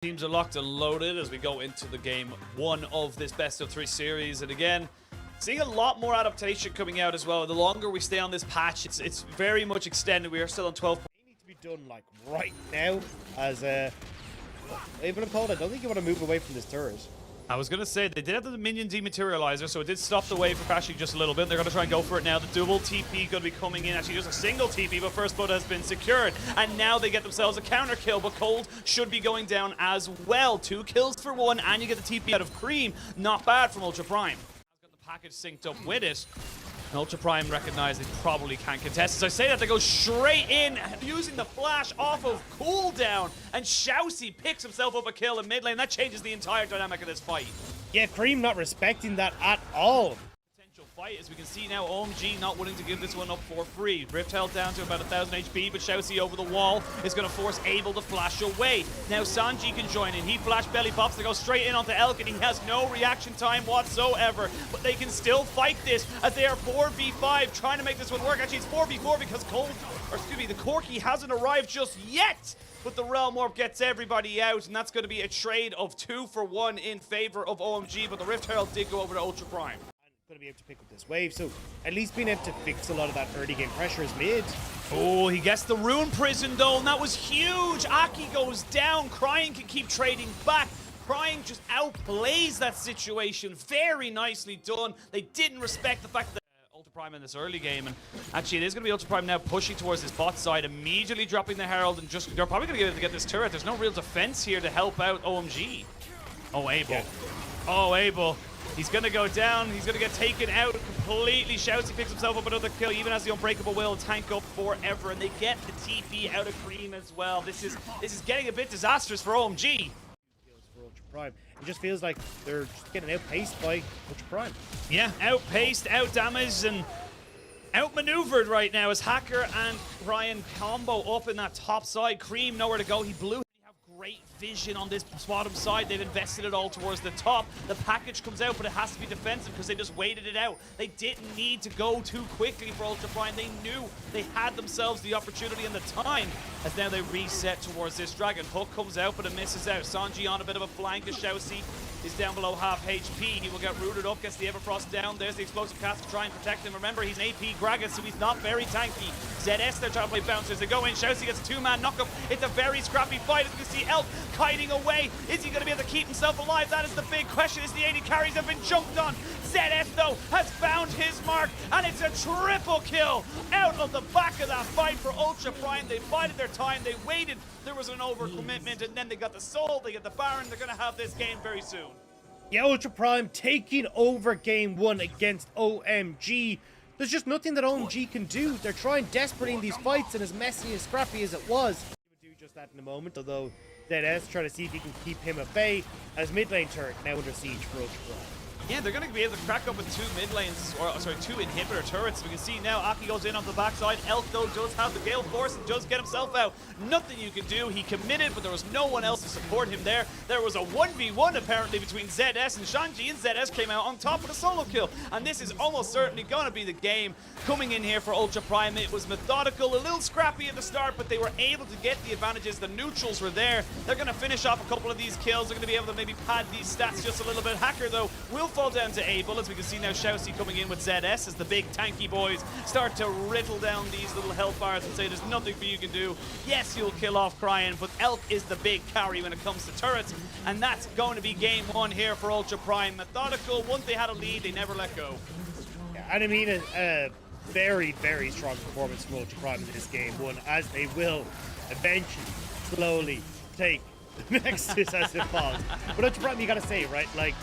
Teams are locked and loaded as we go into the game one of this best of 3 series. And again, seeing a lot more adaptation coming out as well. The longer we stay on this patch, it's very much extended. We are still on 12. They need to be done like right now. As even called, I don't think you want to move away from this turret. I was going to say, they did have the minion dematerializer, so it did stop the wave from crashing just a little bit. They're going to try and go for it now. The double TP going to be coming in. Actually, just a single TP, but first blood has been secured. And now they get themselves a counter kill, but Cold should be going down as well. 2 kills for 1, and you get the TP out of Cream. Not bad from Ultra Prime. Has got the package synced up with it. And Ultra Prime recognize they probably can't contest. As I say that, they go straight in, using the flash off of cooldown. And Shousey picks himself up a kill in mid lane. That changes the entire dynamic of this fight. Yeah, Cream not respecting that at all. Potential fight, as we can see now, OMG not willing to give this one up for free. Rift held down to about 1,000 HP, but Shousey over the wall is going to force Abel to flash away. Now Sanji can join in. He flash belly pops to go straight in onto Elk, and he has no reaction time whatsoever. But they can still fight this as they are 4v5, trying to make this one work. Actually, it's 4v4 because the Corki hasn't arrived just yet. But the Realm Warp gets everybody out, and that's going to be a trade of 2 for 1 in favor of OMG. But the Rift Herald did go over to Ultra Prime. Going to be able to pick up this wave, so at least being able to fix a lot of that early game pressure is mid. Oh, he gets the Rune Prison though, and that was huge. Aki goes down. Crying can keep trading back. Crying just outplays that situation. Very nicely done. They didn't respect the fact that Ultra Prime in this early game, and actually it is going to be Ultra Prime now pushing towards this bot side, immediately dropping the Herald, and just they're probably going to be able to get this turret. There's no real defense here to help out OMG. Oh, Abel. Yeah. Oh, Abel. He's going to go down. He's going to get taken out completely. Shousey picks himself up another kill, even as the Unbreakable will tank up forever, and they get the TP out of Cream as well. This is getting a bit disastrous for OMG. For Ultra Prime. It just feels like they're just getting outpaced by Ultra Prime. Yeah, outpaced, outdamaged, and outmaneuvered right now as Hacker and Ryan combo up in that top side. Cream nowhere to go. He blew. Great vision on this bottom side. They've invested it all towards the top. The package comes out, but it has to be defensive because they just waited it out. They didn't need to go too quickly for Ultra Prime. They knew they had themselves the opportunity and the time, as now they reset towards this dragon. Hook comes out, but it misses out. Sanji on a bit of a flank as Shousey is down below half HP. He will get rooted up, gets the Everfrost down. There's the explosive cast to try and protect him. Remember, he's an AP Gragas, so he's not very tanky. ZS, they're trying to play bouncers. They go in. Shousey gets a 2-man knockup. It's a very scrappy fight, as you can see Elk kiting away. Is he going to be able to keep himself alive? That is the big question, as the 80 carries have been jumped on. ZS, though, has found his mark, and it's a triple kill out of the back of that fight for Ultra Prime. They bided their time. They waited. There was an overcommitment, and then they got the Soul. They get the Baron. They're going to have this game very soon. Yeah, Ultra Prime taking over game 1 against OMG. There's just nothing that OMG can do. They're trying desperately in these fights, and as messy and scrappy as it was, he would do just that in a moment, although ZS trying to see if he can keep him at bay as mid lane turret now under siege for Ultra Prime. Yeah, they're going to be able to crack up with 2 mid lanes, or sorry, 2 inhibitor turrets. We can see now Aki goes in on the backside. Elk, though, does have the Gale Force and does get himself out. Nothing you can do. He committed, but there was no one else to support him there. There was a 1v1 apparently between ZS and Sanji, and ZS came out on top with a solo kill. And this is almost certainly going to be the game coming in here for Ultra Prime. It was methodical, a little scrappy at the start, but they were able to get the advantages. The neutrals were there. They're going to finish off a couple of these kills. They're going to be able to maybe pad these stats just a little bit. Hacker, though, will fall down to Abel, as we can see now Shousey coming in with ZS as the big tanky boys start to riddle down these little health bars and say there's nothing for you can do. Yes, you'll kill off Crying, but Elk is the big carry when it comes to turrets, and that's going to be game 1 here for Ultra Prime. Methodical. Once they had a lead, they never let go. Yeah, and I mean a very, very strong performance from Ultra Prime in this game 1, as they will eventually slowly take the Nexus as it falls. But Ultra Prime, you gotta say, right, like,